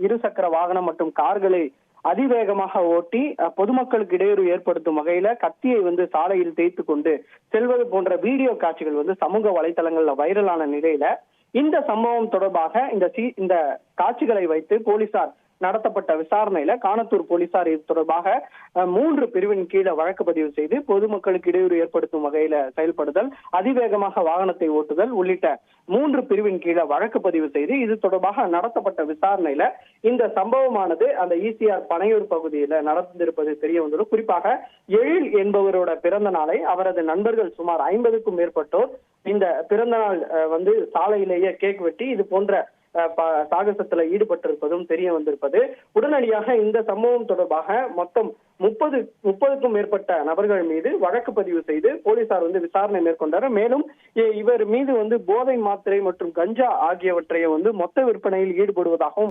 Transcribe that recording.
இருசக்கர வாகனம் மற்றும் கார்களை அதிவேகமாக ஓட்டி பொதுமக்களுக்கு இடையூறு ஏற்படுத்தும் வகையில கத்தியை சாலையில் தேய்த்து கொண்டு செல்வது போன்ற வீடியோ காட்சிகள் சமூக வலைதளங்கள்ல வைரலான நிலையில இந்த சம்பவம் தொடர்பாக இந்த காட்சிகளை வைத்து போலீசார் நடத்தப்பட்ட விசாரணையில காணத்தூர் போலீசார் இது தொடர்பாக 3 பிரிவின் கீழே வழக்கு பதிவு செய்து பொதுமக்களுக்கு இடையூறு ஏற்படுத்தும் வகையில செயல்படுதல், அதிவேகமாக வாகனத்தை ஓட்டுதல் உள்ளிட்ட 3 பிரிவின் கீழே வழக்கு பதிவு செய்து இது தொடர்பாக நடத்தப்பட்ட விசாரணையில இந்த சம்பவமானது அந்த ஈசிஆர் பனையூர் பகுதியில நடந்திருப்பது தெரிய வந்தது. குறிப்பாக எழில் என்பவரோட பிறந்த நாளை அவரது நண்பர்கள் சுமார் 50க்கும் மேற்பட்டோர் இந்த பிறந்த நாள் சாலையிலேயே கேக் வெட்டி இது போன்ற சாகசத்துல ஈடுபட்டிருப்பதும் தெரிய வந்திருப்பது. உடனடியாக இந்த சம்பவம் தொடர்பாக மொத்தம் 30க்கும் மேற்பட்ட நபர்கள் மீது வழக்கு பதிவு செய்து போலீசார் விசாரணை மேற்கொண்டார். மேலும் இவர் மீது போதை மாத்திரை மற்றும் கஞ்சா ஆகியவற்றை மொத்த விற்பனையில் ஈடுபடுவதாகவும்